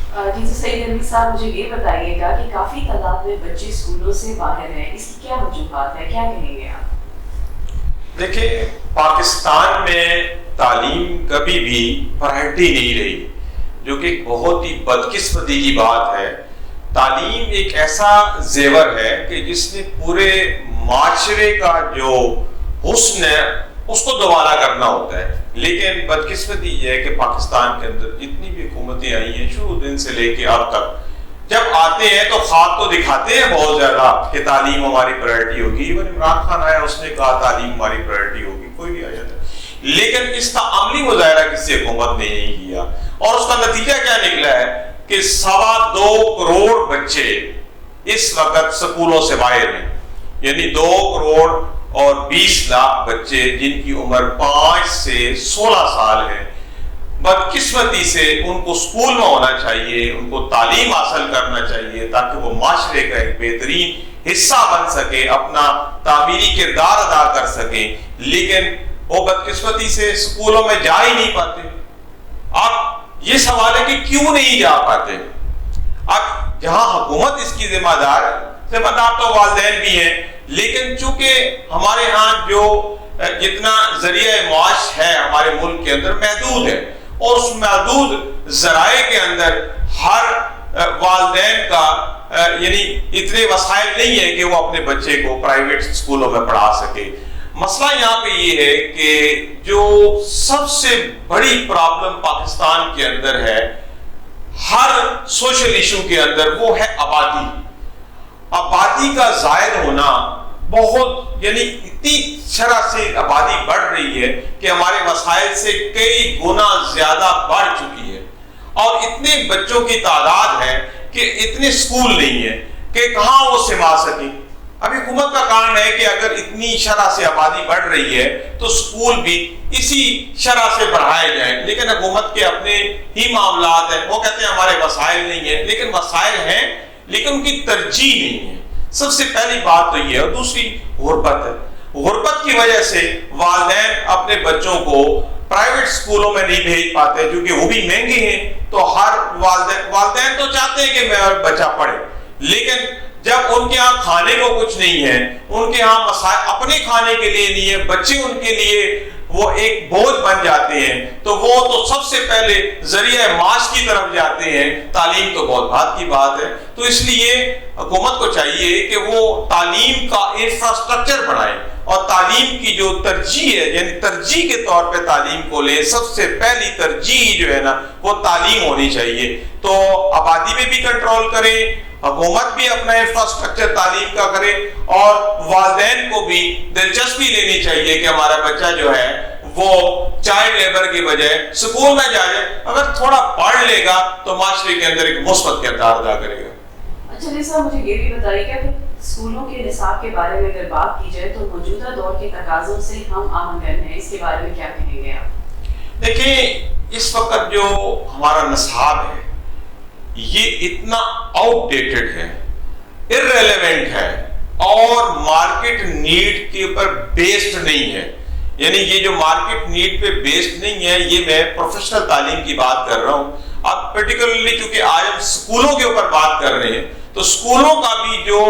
جی سعید علوی صاحب، مجھے یہ بتائیے گا کہ کافی تعداد میں بچے اسکولوں سے باہر ہیں، اس کی کیا وجوہات ہے، کیا کہیں گے آپ؟ دیکھیں، پاکستان میں تعلیم کبھی بھی پرائرٹی نہیں رہی، جو کہ ایک بہت ہی بدقسمتی کی بات ہے۔ تعلیم ایک ایسا زیور ہے کہ جس نے پورے معاشرے کا جو حسن ہے اس کو دوبارہ کرنا ہوتا ہے، لیکن بدقسمتی یہ ہے کہ پاکستان کے اندر جتنی بھی حکومتیں آئی ہیں شروع دن سے لے کے اب تک، جب آتے ہیں تو خواب تو دکھاتے ہیں بہت زیادہ کہ تعلیم ہماری پرائرٹی ہوگی۔ ایون عمران خان آیا، اس نے کہا تعلیم ہماری پرائرٹی ہوگی، کوئی بھی آ جاتا ہے، لیکن اس کا عملی مظاہرہ کسی حکومت نے نہیں کیا، اور اس کا نتیجہ کیا نکلا ہے کہ 2.25 کروڑ بچے اس وقت سکولوں سے باہر ہیں، یعنی 2 کروڑ اور 20 لاکھ بچے جن کی عمر 5 سے 16 سال ہے۔ بدقسمتی سے ان کو اسکول میں ہونا چاہیے، ان کو تعلیم حاصل کرنا چاہیے تاکہ وہ معاشرے کا ایک بہترین حصہ بن سکے، اپنا تعمیری کردار ادا کر سکیں، لیکن وہ بدقسمتی سے اسکولوں میں جا ہی نہیں پاتے۔ اب یہ سوال ہے کہ کیوں نہیں جا پاتے؟ اب جہاں حکومت اس کی ذمہ دار تو والدین بھی ہیں، لیکن چونکہ ہمارے ہاں جو جتنا ذریعہ معاش ہے ہمارے ملک کے اندر محدود ہے، اور اس محدود ذرائع کے اندر ہر والدین کا یعنی اتنے وسائل نہیں ہے کہ وہ اپنے بچے کو پرائیویٹ اسکولوں میں پڑھا سکے۔ مسئلہ یہاں پہ یہ ہے کہ جو سب سے بڑی پرابلم پاکستان کے اندر ہے ہر سوشل ایشو کے اندر، وہ ہے آبادی۔ آبادی کا زائد ہونا بہت، یعنی اتنی شرح سے آبادی بڑھ رہی ہے کہ ہمارے وسائل سے کئی گنا زیادہ بڑھ چکی ہے، اور اتنے بچوں کی تعداد ہے کہ اتنے اسکول نہیں ہیں کہ کہاں وہ سما سکیں۔ ابھی حکومت کا کام ہے کہ اگر اتنی شرح سے آبادی بڑھ رہی ہے تو اسکول بھی اسی شرح سے بڑھائے جائیں، لیکن حکومت کے اپنے ہی معاملات ہیں، وہ کہتے ہیں ہمارے وسائل نہیں ہیں، لیکن وسائل ہیں لیکن ان کی ترجیح نہیں ہے۔ سب سے پہلی بات تو یہ ہے، اور دوسری غربت ہے۔ غربت کی وجہ سے والدین اپنے بچوں کو پرائیویٹ اسکولوں میں نہیں بھیج پاتے کیونکہ وہ بھی مہنگے ہیں، تو ہر والدین تو چاہتے ہیں کہ میرا بچہ پڑھے، لیکن جب ان کے ہاں کھانے کو کچھ نہیں ہے، ان کے ہاں مسائل اپنے کھانے کے لیے نہیں ہے، بچے ان کے لیے وہ ایک بوجھ بن جاتے ہیں، تو وہ تو سب سے پہلے ذریعہ معاش کی طرف جاتے ہیں۔ تعلیم تو بہت بات کی بات ہے، تو اس لیے حکومت کو چاہیے کہ وہ تعلیم کا انفراسٹرکچر بنائے، اور تعلیم کی جو ترجیح ہے، یعنی ترجیح کے طور پہ تعلیم کو لے، سب سے پہلی ترجیح جو ہے نا وہ تعلیم ہونی چاہیے۔ تو آبادی میں بھی کنٹرول کریں، حکومت بھی اپنا انفراسٹرکچر تعلیم کا کرے، اور والدین کو بھی دلچسپی لینی چاہیے کہ ہمارا بچہ جو ہے وہ چائلڈ لیبر کی بجائے سکول میں جائے، اگر تھوڑا پڑھ لے گا تو معاشرے کے اندر ایک مثبت کردار ادا کرے گا۔ اچھا جی صاحب، مجھے یہ بھی بتائیے کہ اسکولوں کے نصاب کے بارے میں اگر بات کی جائے تو موجودہ دور کے تقاضوں سے ہم آہنگ ہیں، اس کے بارے میں کیا کہیں گے آپ؟ دیکھیں، اس وقت جو ہمارا نصاب ہے یہ اتنا آؤٹ ڈیٹڈ ہے، irrelevant ہے، اور مارکیٹ نیڈ کے اوپر بیسڈ نہیں ہے۔ یعنی یہ جو مارکیٹ نیڈ پہ بیسڈ نہیں ہے، یہ میں پروفیشنل تعلیم کی بات کر رہا ہوں۔ اب پرٹیکولرلی چونکہ آج ہم اسکولوں کے اوپر بات کر رہے ہیں، تو اسکولوں کا بھی جو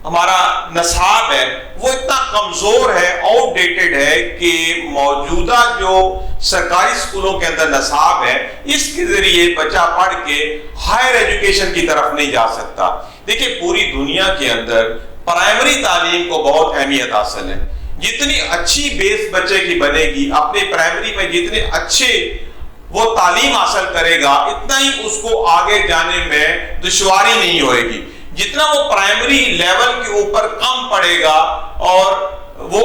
ہمارا نصاب ہے وہ اتنا کمزور ہے، آؤٹ ڈیٹڈ ہے، کہ موجودہ جو سرکاری اسکولوں کے اندر نصاب ہے اس کے ذریعے بچہ پڑھ کے ہائر ایجوکیشن کی طرف نہیں جا سکتا۔ دیکھیں، پوری دنیا کے اندر پرائمری تعلیم کو بہت اہمیت حاصل ہے۔ جتنی اچھی بیس بچے کی بنے گی، اپنے پرائمری میں جتنے اچھے وہ تعلیم حاصل کرے گا، اتنا ہی اس کو آگے جانے میں دشواری نہیں ہوئے گی۔ جتنا وہ پرائمری لیول کے اوپر کم پڑے گا اور وہ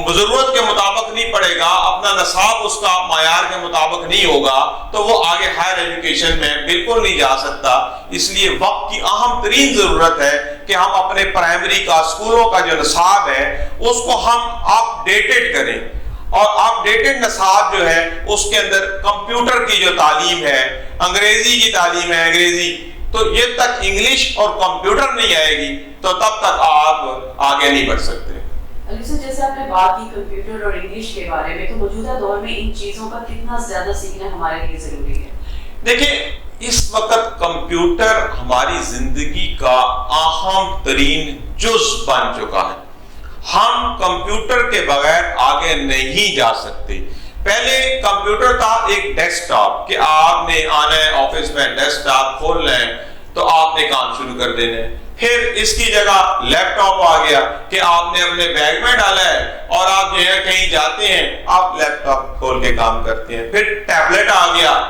ضرورت کے مطابق نہیں پڑھے گا، اپنا نصاب اس کا معیار کے مطابق نہیں ہوگا، تو وہ آگے ہائر ایجوکیشن میں بالکل نہیں جا سکتا۔ اس لیے وقت کی اہم ترین ضرورت ہے کہ ہم اپنے پرائمری کا، اسکولوں کا جو نصاب ہے اس کو ہم اپ ڈیٹڈ کریں، اور اپ ڈیٹڈ نصاب جو ہے اس کے اندر کمپیوٹر کی جو تعلیم ہے، انگریزی کی تعلیم ہے، انگریزی، تو یہ تک انگلش اور کمپیوٹر نہیں آئے گی تو تب تک آپ آگے نہیں بڑھ سکتے۔ علی صاحب، جیسے آپ نے بات کی کمپیوٹر اور انگلش کے بارے میں، تو موجودہ دور میں ان چیزوں کا کتنا زیادہ سیکھنا ہمارے لیے ضروری ہے؟ دیکھیں، اس کمپیوٹر ہماری زندگی کا اہم ترین جز بن چکا ہے. ہم کمپیوٹر کے بغیر آگے نہیں جا سکتے. پہلے کمپیوٹر تھا ایک ڈیسک ٹاپ کہ آپ نے آنا ہے آفس میں, ڈیسک ٹاپ کھولنا ہے تو آپ نے کام شروع کر دینا ہے. پھر اس کی جگہ لیپ ٹاپ آ گیا کہ آپ نے اپنے بیگ میں ڈالا ہے اور آپ جو ہے کہیں جاتے ہیں آپ لیپ ٹاپ کھول کے کام کرتے ہیں. پھر ٹیبلٹ آ گیا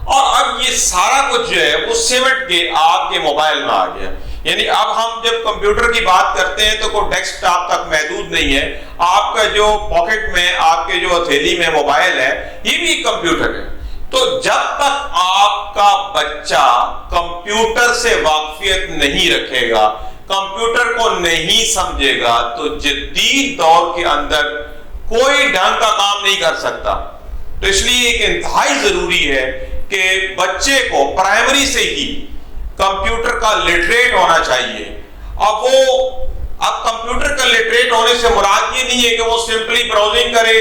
اور اب یہ سارا کچھ جو ہے وہ سمٹ کے آپ کے موبائل میں آ گیا. یعنی اب ہم جب کمپیوٹر کی بات کرتے ہیں تو کوئی ڈیسک ٹاپ تک محدود نہیں ہے. آپ کا جو پاکٹ میں, آپ کے جو ہتھیلی میں موبائل ہے, یہ بھی کمپیوٹر ہے. تو جب تک آپ کا بچہ کمپیوٹر سے واقفیت نہیں رکھے گا, کمپیوٹر کو نہیں سمجھے گا, تو جدید دور کے اندر کوئی ڈھنگ کا کام نہیں کر سکتا. تو اس لیے ایک انتہائی ضروری ہے کہ بچے کو پرائمری سے ہی کمپیوٹر کا لٹریٹ ہونا چاہیے. اب کمپیوٹر کا لٹریٹ ہونے سے مراد یہ نہیں ہے کہ وہ سمپلی براؤزنگ کرے,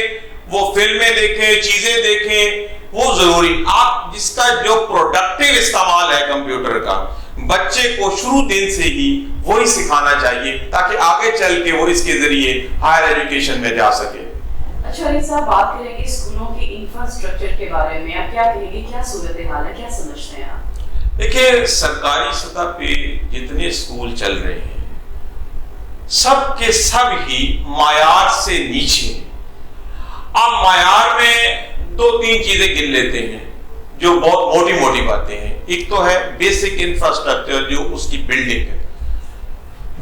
وہ فلمیں دیکھے, چیزیں دیکھیں, وہ ضروری. آپ جس کا جو پروڈکٹیو استعمال ہے کمپیوٹر کا, بچے کو شروع دن سے ہی وہی سکھانا چاہیے تاکہ آگے چل کے وہ اس کے ذریعے ہائر ایجوکیشن میں جا سکے. اچھا علی صاحب, بات کریں گے اسکولوں کی انفراسٹرکچر کے بارے میں. آپ کیا کہیں گے, کیا صورتحال ہے, کیا سمجھتے ہیں آپ؟ دیکھیں, سرکاری سطح پہ جتنے اسکول چل رہے ہیں سب کے سب ہی معیار سے نیچے ہیں. آپ معیار میں دو تین چیزیں گن لیتے ہیں جو بہت موٹی موٹی باتیں ہیں. ایک تو ہے بیسک انفراسٹرکچر, جو اس کی بلڈنگ ہے.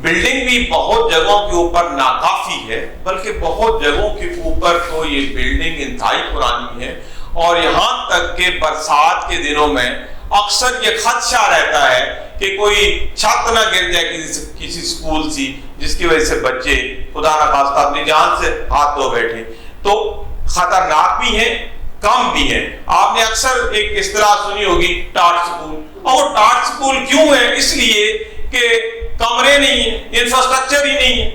بلڈنگ بھی بہت جگہوں کے اوپر ناکافی ہے, بلکہ بہت جگہوں کے اوپر تو یہ بلڈنگ انتہائی پرانی ہے, اور یہاں تک کہ برسات کے دنوں میں اکثر یہ خدشہ رہتا ہے کہ کوئی چھت نہ گر جائے کسی اسکول سے, جس کی وجہ سے بچے خدا نخواستہ اپنی جان سے ہاتھ دھو بیٹھے. تو خطرناک بھی ہیں, کم بھی ہیں. آپ نے اکثر ایک اصطلاح سنی ہوگی ٹاٹ سکول, اور ٹاٹ سکول کیوں ہے؟ اس لیے کہ کمرے نہیں ہیں, انفراسٹرکچر ہی نہیں ہے.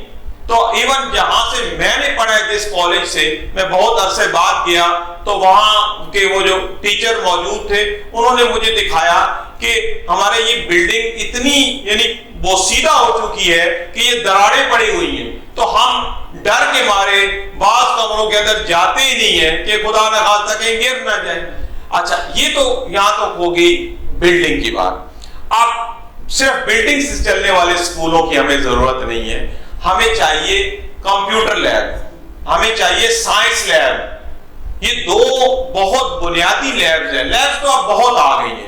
تو ایون جہاں سے میں نے پڑھا ہے جس کالج سے, میں بہت عرصے بعد گیا تو وہاں کے وہ جو ٹیچر موجود تھے انہوں نے مجھے دکھایا کہ ہمارے یہ بلڈنگ اتنی یعنی بوسیدہ ہو چکی ہے کہ یہ دراڑیں پڑی ہوئی ہیں, تو ہم ڈر کے مارے بعض کمروں کے اندر جاتے ہی نہیں ہیں کہ خدا نہ خواستہ کہیں گر نہ جائے. اچھا, یہ تو یہاں تو ہو گئی بلڈنگ کی بات. اب صرف بلڈنگ سے چلنے والے اسکولوں کی ہمیں ضرورت نہیں ہے. ہمیں چاہیے کمپیوٹر لیب, ہمیں چاہیے سائنس لیب. یہ دو بہت بنیادی لیبز ہیں. لیبز تو اب بہت آ گئی ہیں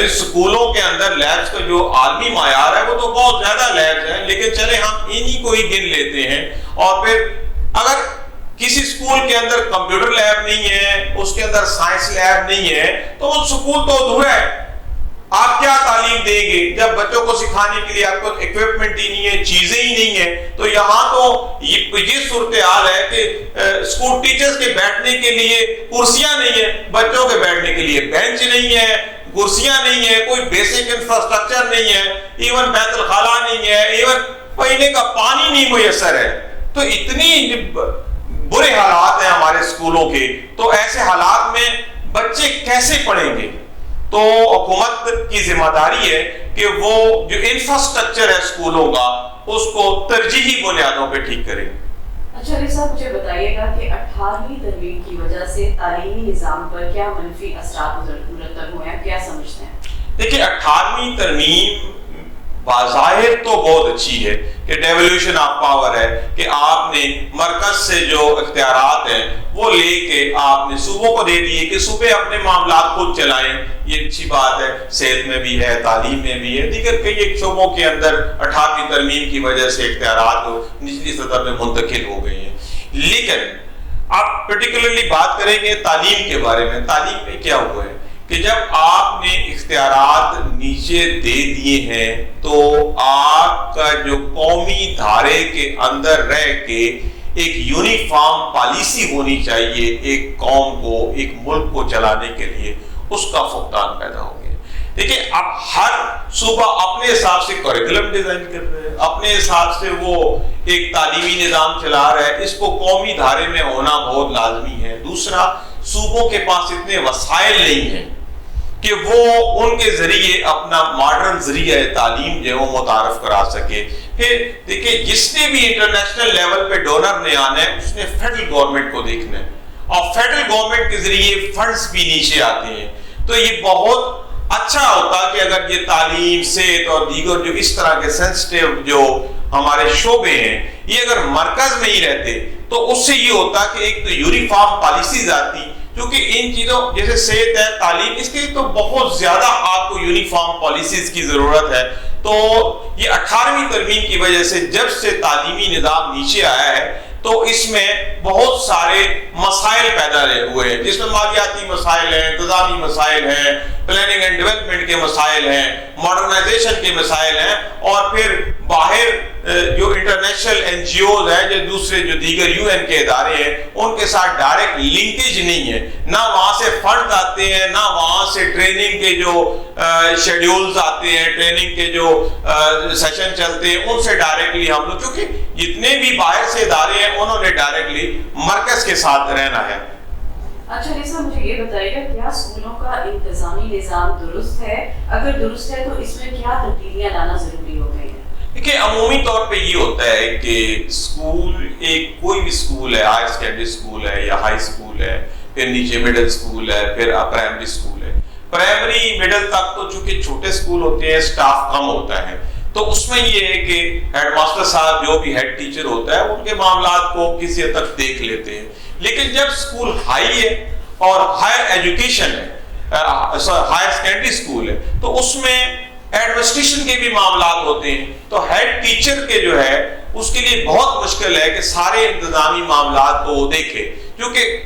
اسکولوں کے اندر. لیبز کا جو عالمی معیار ہے وہ تو بہت زیادہ لیبز ہیں, لیکن چلے ہم انہی کو ہی گن لیتے ہیں. اور پھر اگر کسی اسکول کے اندر کمپیوٹر لیب نہیں ہے, اس کے اندر سائنس لیب نہیں ہے, تو وہ اسکول تو ادھورا ہے. آپ کیا تعلیم دیں گے جب بچوں کو سکھانے کے لیے آپ کو اکوپمنٹ ہی نہیں ہے, چیزیں ہی نہیں ہیں؟ تو یہاں تو یہ صورتحال ہے کہ اسکول ٹیچرز کے بیٹھنے کے لیے کرسیاں نہیں ہیں, بچوں کے بیٹھنے کے لیے بینچ نہیں ہے, کرسیاں نہیں ہے, کوئی بیسک انفراسٹرکچر نہیں ہے, ایون بیت الخلا نہیں ہے, ایون پینے کا پانی نہیں میسر ہے. تو اتنی برے حالات ہیں ہمارے اسکولوں کے. تو ایسے حالات میں بچے کیسے پڑھیں گے؟ تو حکومت کی ذمہ داری ہے کہ وہ جو انفراسٹرکچر ہے اسکولوں کا اس کو ترجیحی بنیادوں پہ ٹھیک کرے. اچھا علی صاحب, مجھے بتائیے گا کہ 18ویں ترمیم کی وجہ سے تعلیمی نظام پر کیا منفی اثرات مرتب ہوئے ہیں, کیا سمجھتے ہیں؟ دیکھیں, 18ویں ترمیم بظاہر تو بہت اچھی ہے کہ ڈیولیوشن آف پاور ہے کہ آپ نے مرکز سے جو اختیارات ہیں وہ لے کے آپ نے صوبوں کو دے دیے کہ صوبے اپنے معاملات خود چلائیں. یہ اچھی بات ہے, صحت میں بھی ہے, تعلیم میں بھی ہے, دیگر کئی شعبوں کے اندر 18ویں ترمیم کی وجہ سے اختیارات نچلی سطح میں منتقل ہو گئی ہیں. لیکن آپ پرٹیکولرلی بات کریں گے تعلیم کے بارے میں. تعلیم میں کیا ہوا ہے کہ جب آپ نے اختیارات نیچے دے دیے ہیں تو آپ کا جو قومی دھارے کے اندر رہ کے ایک یونیفارم پالیسی ہونی چاہیے ایک قوم کو, ایک ملک کو چلانے کے لیے, اس کا فقدان پیدا ہو گیا. دیکھیں, اب ہر صوبہ اپنے حساب سے کریکولم ڈیزائن کر رہے ہیں, اپنے حساب سے وہ ایک تعلیمی نظام چلا رہا ہے. اس کو قومی دھارے میں ہونا بہت لازمی ہے. دوسرا, صوبوں کے پاس اتنے وسائل نہیں ہیں کہ وہ ان کے ذریعے اپنا ماڈرن ذریعہ تعلیم جو ہے وہ متعارف کرا سکے. پھر دیکھیں جس نے بھی انٹرنیشنل لیول پہ ڈونر نے آنا ہے اس نے فیڈرل گورنمنٹ کو دیکھنا ہے اور فیڈرل گورنمنٹ کے ذریعے فنڈز بھی نیچے آتے ہیں. تو یہ بہت اچھا ہوتا کہ اگر یہ تعلیم صحت اور دیگر جو اس طرح کے سینسٹیو جو ہمارے شعبے ہیں یہ اگر مرکز میں ہی رہتے تو اس سے یہ ہوتا کہ ایک تو یونیفارم پالیسیز آتی, کیونکہ ان چیزوں جیسے صحت ہے تعلیم اس کے تو بہت زیادہ آپ کو یونیفارم پالیسیز کی ضرورت ہے. تو یہ 18ویں ترمیم کی وجہ سے جب سے تعلیمی نظام نیچے آیا ہے تو اس میں بہت سارے مسائل پیدا ہوئے ہیں, جس میں مالیاتی مسائل ہیں, انتظامی مسائل ہیں, پلاننگ اینڈ ڈیولپمنٹ کے مسائل ہیں, ماڈرنائزیشن کے مسائل ہیں, اور پھر باہر جو انٹرنیشنل این جی اوز ہیں جو دوسرے جو دیگر یو این کے ادارے ہیں ان کے ساتھ ڈائریکٹ لنکیج نہیں ہے, نہ وہاں سے فنڈ آتے ہیں نہ وہاں سے ٹریننگ کے جو شیڈیولز آتے ہیں, ٹریننگ کے جو سیشن چلتے ہیں ان سے ڈائریکٹلی ہم لوگ, کیونکہ جتنے بھی باہر سے ادارے ہیں انہوں نے ڈائریکٹلی مرکز کے ساتھ رہنا ہے. اچھا نیسا مجھے یہ بتائیے گا کیا اسکولوں کا انتظامی نظام درست ہے؟ اگر درست ہے تو اس میں کیا تبدیلیاں لانا ضروری ہو گئی ہیں؟ دیکھیں عمومی طور پہ یہ ہوتا ہے کہ اسکول ایک کوئی بھی اسکول ہے, ہائر سیکنڈری اسکول ہے یا ہائی اسکول ہے, پھر نیچے مڈل اسکول ہے, پھر پرائمری اسکول ہے. پرائمری مڈل تک تو چونکہ چھوٹے اسکول ہوتے ہیں اسٹاف کم ہوتا ہے تو اس میں یہ ہے کہ ہیڈ ماسٹر صاحب جو بھی ہیڈ ٹیچر ہوتا ہے ان کے معاملات کو کسی حد تک دیکھ لیتے ہیں. لیکن جب اسکول ہائی ہے اور ہائر ایجوکیشن ہے, ہائر سیکنڈری اسکول ہے, تو اس میں ایڈمنسٹریشن کے بھی معاملات ہوتے ہیں. تو ہیڈ ٹیچر کے جو ہے اس کے لیے بہت مشکل ہے کہ سارے انتظامی معاملات کو وہ دیکھے, کیونکہ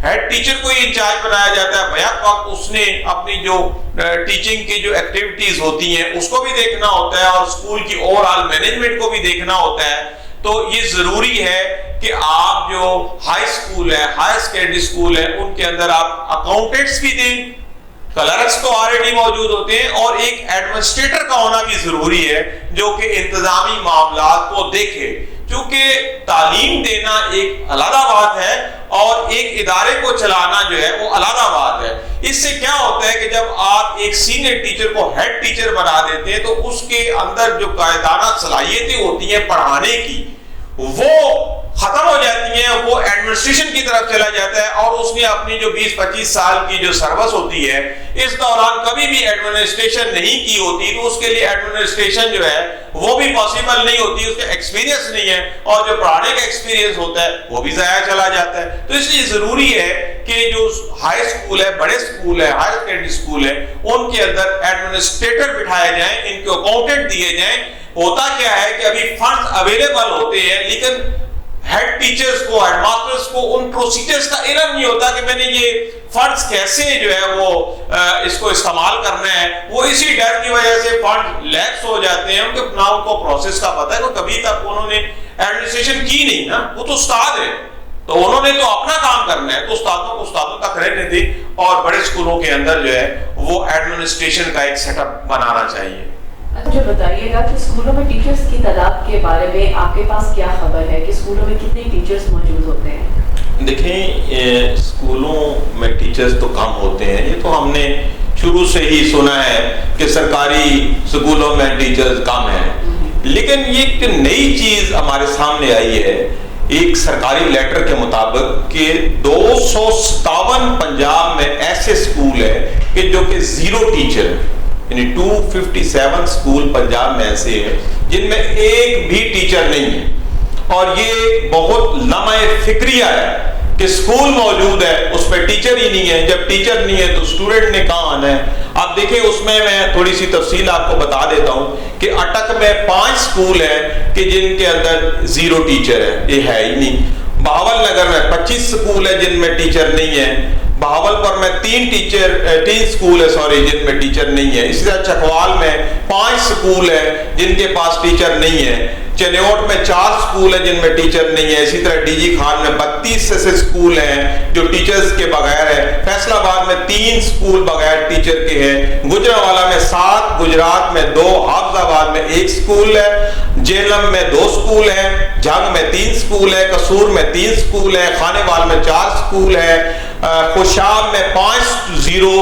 ہیڈ ٹیچر کو ہی انچارج بنایا جاتا ہے, بیک وقت اس نے اپنی جو ٹیچنگ کی جو ایکٹیویٹیز ہوتی ہیں اس کو بھی دیکھنا ہوتا ہے اور اسکول کی اوور آل مینجمنٹ کو بھی دیکھنا ہوتا ہے. تو یہ ضروری ہے کہ آپ جو ہائی اسکول ہے, ہائر سیکنڈری اسکول ہے, ان کے اندر آپ اکاؤنٹنٹس بھی دیں, کلرکس تو آلریڈی موجود ہوتے ہیں, اور ایک ایڈمنسٹریٹر کا ہونا بھی ضروری ہے جو کہ انتظامی معاملات کو دیکھے. کیونکہ تعلیم دینا ایک علیحدہ بات ہے اور ایک ادارے کو چلانا جو ہے وہ علیحدہ بات ہے. اس سے کیا ہوتا ہے کہ جب آپ ایک سینئر ٹیچر کو ہیڈ ٹیچر بنا دیتے ہیں تو اس کے اندر جو قائدانہ صلاحیتیں ہوتی ہیں پڑھانے کی وہ ختم ہو جاتی ہیں, وہ ایڈمنسٹریشن کی طرف چلا جاتا ہے, اور اس نے اپنی جو 20-25 سال کی جو سروس ہوتی ہے اس دوران کبھی بھی ایڈمنسٹریشن نہیں کی ہوتی, تو اس کے لیے ایڈمنسٹریشن جو ہے وہ بھی پاسبل نہیں ہوتی, اس کا ایکسپیرینس نہیں ہے, اور جو پڑھانے کا ایکسپیرینس ہوتا ہے وہ بھی ضائع چلا جاتا ہے. تو اس لیے ضروری ہے کہ جو ہائی اسکول ہے, بڑے اسکول ہے, ہائر سیکنڈری اسکول ہے, ان کے اندر ایڈمنسٹریٹر بٹھائے جائیں, ان کو اکاؤنٹنٹ دیے جائیں. ہوتا کیا ہے کہ ابھی فنڈز اویلیبل ہوتے ہیں لیکن ہیڈ ٹیچرز کو, ہیڈ ماسٹرز کو ان پروسیجرز کا علم نہیں ہوتا کہ میں نے یہ فنڈز کیسے جو ہے وہ اس کو استعمال کرنا ہے. وہ اسی ڈر کی وجہ سے فنڈ لیکس ہو جاتے ہیں, نہ ان کو پروسیس کا پتہ ہے, وہ کبھی تک انہوں نے ایڈمنسٹریشن کی نہیں نا, وہ تو استاد ہے تو انہوں نے تو اپنا کام کرنا ہے, تو استادوں کو استادوں تک رہنے دیں, اور بڑے اسکولوں کے اندر جو ہے وہ ایڈمنسٹریشن کا ایک سیٹ اپ بنانا چاہیے. اچھا بتائیے گا کہ اسکولوں میں ٹیچرز کی تعداد کے بارے میں آپ کے پاس کیا خبر ہے کہ اسکولوں میں کتنے ٹیچرز موجود ہوتے ہیں؟ دیکھیں اسکولوں میں ٹیچرز تو کم ہوتے ہیں, یہ تو ہم نے شروع سے ہی سنا ہے کہ سرکاری اسکولوں میں ٹیچرز کم ہیں. لیکن یہ ایک نئی چیز ہمارے سامنے آئی ہے ایک سرکاری لیٹر کے مطابق کہ 257 پنجاب میں ایسے اسکول ہیں کہ جو کہ زیرو ٹیچر ہیں, یعنی 257 اسکول پنجاب میں ایسے ہیں جن میں ایک بھی ٹیچر نہیں ہے. اور یہ بہت لمحہ فکریہ ہے کہ اسکول موجود ہے اس پہ ٹیچر ہی نہیں ہے, جب ٹیچر نہیں ہے تو اسٹوڈنٹ نے کہاں آنا ہے. آپ دیکھیں اس میں تھوڑی سی تفصیل آپ کو بتا دیتا ہوں کہ اٹک میں 5 اسکول ہیں کہ جن کے اندر زیرو ٹیچر ہے, یہ ہے ہی نہیں. بہاول نگر میں 25 اسکول ہے جن میں ٹیچر نہیں ہے. بہاول پر میں 3 اسکول ہے جن میں ٹیچر نہیں ہے. اسی طرح چکوال میں 5 اسکول ہے جن کے پاس ٹیچر نہیں ہے. چنیوٹ میں 4 اسکول ہیں جن میں ٹیچر نہیں ہے. اسی طرح ڈی جی خان میں 32 ایسے اسکول ہیں جو ٹیچرز کے بغیر ہے. فیصل آباد میں 3 اسکول بغیر ٹیچر کے ہیں. گجرانوالہ میں 7, گجرات میں 2, حافظ آباد میں 1 اسکول ہے. جیلم میں 2 اسکول ہیں, جھنگ میں 3 اسکول ہے, قصور میں 3 اسکول ہے, خانے وال میں 4 اسکول ہے, خوشاب میں 5 زیرو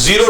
0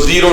0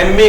MA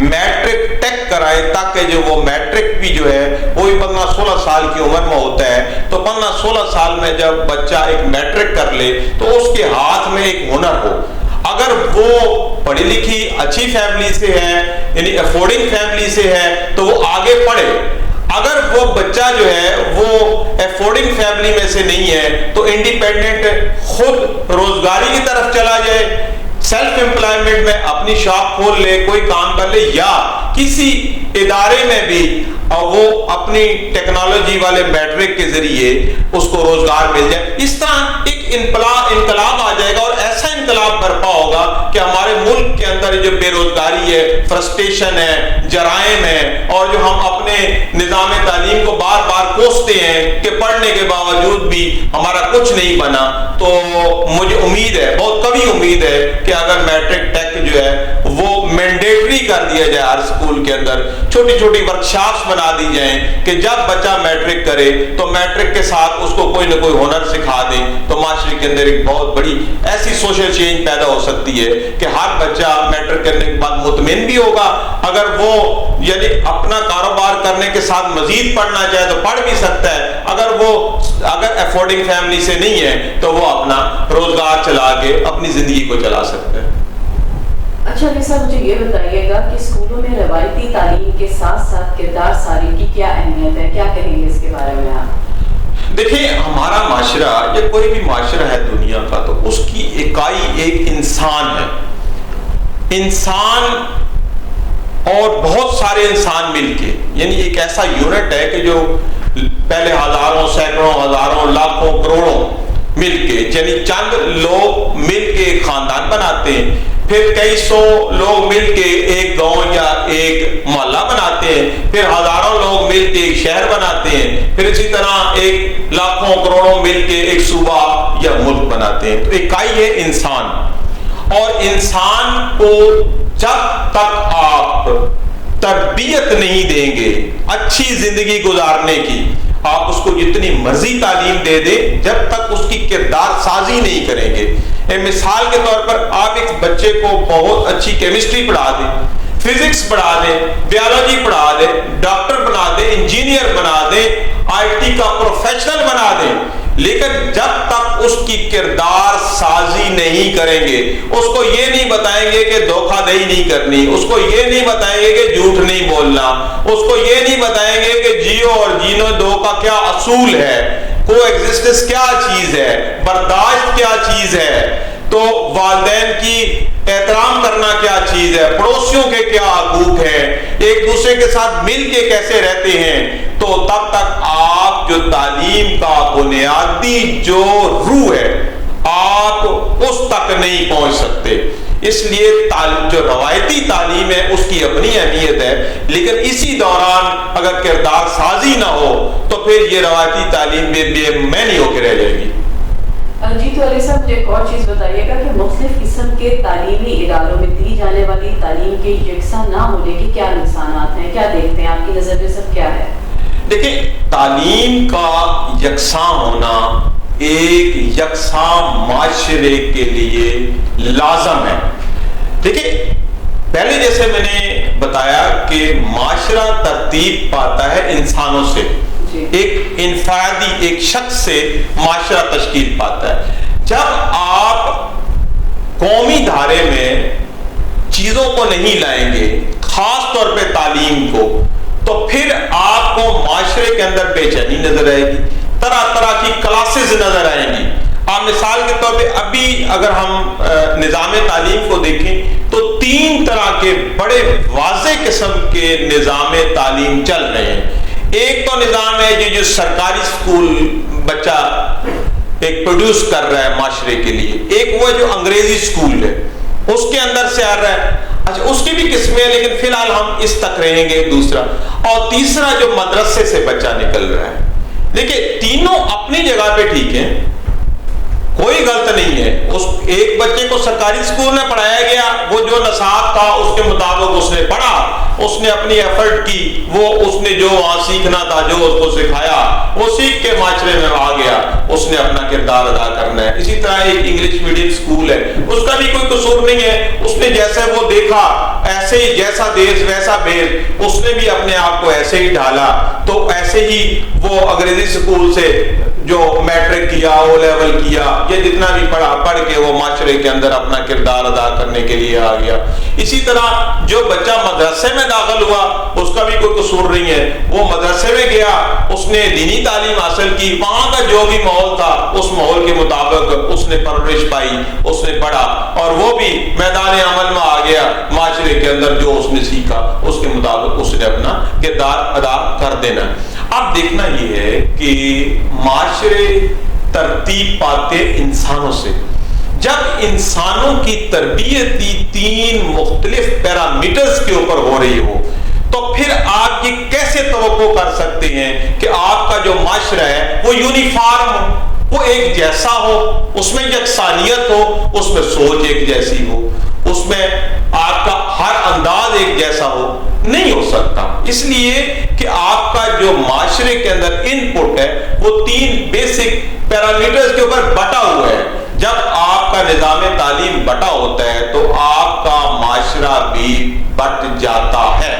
میٹرک ٹیک کرائیں تاکہ جو وہ میٹرک بھی جو ہے وہی 15-16 سال کی عمر میں ہوتا ہے، تو 15-16 سال میں جب بچہ ایک میٹرک کر لے تو اس کے ہاتھ میں ایک ہنر ہو. اگر وہ پڑھی لکھی اچھی فیملی سے ہے، یعنی افورڈنگ فیملی سے ہے، تو وہ آگے پڑھے. اگر وہ بچہ جو ہے وہ افورڈنگ فیملی میں سے نہیں ہے تو انڈیپینڈنٹ خود روزگاری کی طرف چلا جائے، سیلف امپلائمنٹ میں اپنی شاپ کھول لے، کوئی کام کر لے، یا کسی ادارے میں بھی وہ اپنی ٹیکنالوجی والے میٹرک کے ذریعے اس کو روزگار مل جائے. اس طرح ایک انقلاب آ جائے گا، اور ایسا انقلاب برپا ہوگا کہ ہمارے ملک کے اندر جو بے روزگاری ہے، فرسٹریشن ہے، جرائم ہے، اور جو ہم اپنے نظام تعلیم کو بار بار کوستے ہیں کہ پڑھنے کے باوجود بھی ہمارا کچھ نہیں بنا، تو مجھے امید ہے، بہت کبھی امید ہے کہ اگر میٹرک ٹیک جو ہے وہ مینڈیٹری کر دیا جائے ہر اسکول کے اندر، چھوٹی چھوٹی ورکشاپس بنا دی جائیں کہ جب بچہ میٹرک کرے تو میٹرک کے ساتھ اس کو کوئی نہ کوئی ہنر سکھا دیں، تو معاشرے کے اندر ایک بہت بڑی ایسی سوشل چینج پیدا ہو سکتی ہے کہ ہر بچہ میٹرک کرنے کے بعد مطمئن بھی ہوگا. اگر وہ یعنی اپنا کاروبار کرنے کے ساتھ مزید پڑھنا چاہے تو پڑھ بھی سکتا ہے، اگر افورڈنگ فیملی سے نہیں ہے تو وہ اپنا روزگار چلا کے اپنی زندگی کو چلا سکتا ہے. اچھا علی صاحب، مجھے یہ بتائیے گا کہ اسکولوں میں روایتی تعلیم کے ساتھ ساتھ کردار سازی کی کیا اہمیت ہے، کیا کہیں گے اس کے بارے میں آپ؟ دیکھیں، ہمارا معاشرہ یا کوئی بھی معاشرہ ہے دنیا کا، تو اس کی اکائی ایک انسان ہے. انسان اور بہت سارے انسان مل کے، یعنی ایک ایسا یونٹ ہے کہ جو پہلے ہزاروں، سینکڑوں، ہزاروں، لاکھوں، کروڑوں مل کے، یعنی چند لوگ مل کے ایک خاندان بناتے ہیں، پھر کئی سو لوگ مل کے ایک گاؤں یا ایک محلہ بناتے ہیں، پھر ہزاروں لوگ مل کے ایک شہر بناتے ہیں، پھر اسی طرح ایک لاکھوں کروڑوں مل کے ایک صوبہ یا ملک بناتے ہیں. تو اکائی ہے انسان. اور انسان کو جب تک آپ تربیت نہیں دیں گے اچھی زندگی گزارنے کی، آپ اس کو جتنی مرضی تعلیم دے دیں، جب تک اس کی کردار سازی نہیں کریں گے. مثال کے طور پر آپ ایک بچے کو بہت اچھی کیمسٹری پڑھا دیں، فزکس پڑھا دیں، بیولوجی پڑھا دیں، ڈاکٹر بنا دیں، انجینئر بنا دیں، آئی ٹی کا پروفیشنل بنا دیں، لیکن جب تک اس کی کردار سازی نہیں کریں گے، اس کو یہ نہیں بتائیں گے کہ دھوکہ دہی نہیں کرنی، اس کو یہ نہیں بتائیں گے کہ جھوٹ نہیں بولنا، اس کو یہ نہیں بتائیں گے کہ جیو اور جینو دو کا کیا اصول ہے، کو ایگزسٹنس کیا چیز ہے، برداشت کیا چیز ہے، تو والدین کی احترام کرنا کیا چیز ہے، پڑوسیوں کے کیا حقوق ہیں، ایک دوسرے کے ساتھ مل کے کیسے رہتے ہیں، تو تب تک آپ جو تعلیم کا بنیادی جو روح ہے آپ اس تک نہیں پہنچ سکتے. اس لیے جو روایتی تعلیم ہے اس کی اپنی اہمیت ہے، لیکن اسی دوران اگر کردار سازی نہ ہو تو پھر یہ روایتی تعلیم بے معنی ہو کے رہ جائے گی. جی تو علی صاحب، مجھے ایک اور چیز بتائیے گا کہ مختلف قسم کے تعلیمی اداروں میں دی جانے والی تعلیم کے یکساں نہ ہونے کے کیا نقصانات ہیں، کیا دیکھتے ہیں، آپ کی نظر میں سب کیا ہے؟ دیکھیں، تعلیم کا یکساں ہونا ایک یکساں معاشرے کے لیے لازم ہے. دیکھیں، پہلے جیسے میں نے بتایا کہ معاشرہ ترتیب پاتا ہے انسانوں سے، ایک انفرادی ایک شخص سے معاشرہ تشکیل پاتا ہے. جب آپ قومی دھارے میں چیزوں کو نہیں لائیں گے، خاص طور پہ تعلیم کو، تو پھر آپ کو معاشرے کے اندر بے چینی نظر آئے گی، طرح طرح کی کلاسز نظر آئیں گی. آپ مثال کے طور پہ ابھی اگر ہم نظام تعلیم کو دیکھیں تو 3 طرح کے بڑے واضح قسم کے نظام تعلیم چل رہے ہیں. ایک تو نظام ہے جو سرکاری اسکول بچہ ایک پروڈیوس کر رہا ہے معاشرے کے لیے، ایک وہ جو انگریزی اسکول ہے اس کے اندر سے آ رہا ہے. اچھا، اس کی بھی قسمیں ہیں لیکن فی الحال ہم اس تک رہیں گے. دوسرا اور تیسرا جو مدرسے سے بچہ نکل رہا ہے. دیکھیں، تینوں اپنی جگہ پہ ٹھیک ہیں، کوئی غلط نہیں ہے. اس ایک بچے کو سرکاری اسکول میں پڑھایا گیا، وہ جو نصاب تھا اس کے مطابق اس نے پڑھا، اس نے اپنی ایفرٹ کی، وہ اس نے جو وہاں سیکھنا تھا جو اس کو سکھایا وہ سیکھ کے معاشرے میں آ گیا. اس اس نے اپنا کردار ادا کرنا ہے. اسی طرح ایک انگلش میڈیم سکول ہے, اس کا بھی کوئی قصور نہیں ہے, اس نے جیسے وہ دیکھا ایسے ہی, جیسا دیش ویسا بیش, اس نے بھی اپنے آپ کو ایسے ہی ڈھالا. تو ایسے ہی وہ انگریزی سکول سے جو میٹرک کیا, او لیول کیا, یہ جتنا بھی پڑھ کے وہ معاشرے کے اندر اپنا کردار ادا کرنے کے لیے آ گیا. اسی طرح جو بچہ مدرسے میں داخل ہوا, اس کا بھی کوئی قصور نہیں ہے, وہ مدرسے میں گیا, اس نے دینی تعلیم حاصل کی, وہاں کا جو بھی ماحول تھا اس ماحول کے مطابق اس نے پرورش پائی, اس نے پڑھا, اور وہ بھی میدان عمل میں آ گیا. معاشرے کے اندر جو اس نے سیکھا اس کے مطابق اس نے اپنا کردار ادا کر دینا. اب دیکھنا یہ ہے کہ معاشرے ترتیب پاتے انسانوں سے. جب انسانوں کی تربیت تین مختلف پیرامیٹرز کے اوپر ہو رہی ہو, تو پھر آپ یہ کیسے توقع کر سکتے ہیں کہ آپ کا جو معاشرہ ہے وہ یونیفارم ہو, وہ ایک جیسا ہو, اس میں یکسانیت ہو, اس میں سوچ ایک جیسی ہو, اس میں آپ کا ہر انداز ایک جیسا ہو؟ نہیں ہو سکتا. اس لیے کہ آپ کا جو معاشرے کے اندر ان پٹ ہے وہ تین بیسک پیرامیٹرز کے اوپر بٹا ہوا ہے. جب آپ کا نظام تعلیم بٹا ہوتا ہے تو آپ کا معاشرہ بھی بٹ جاتا ہے.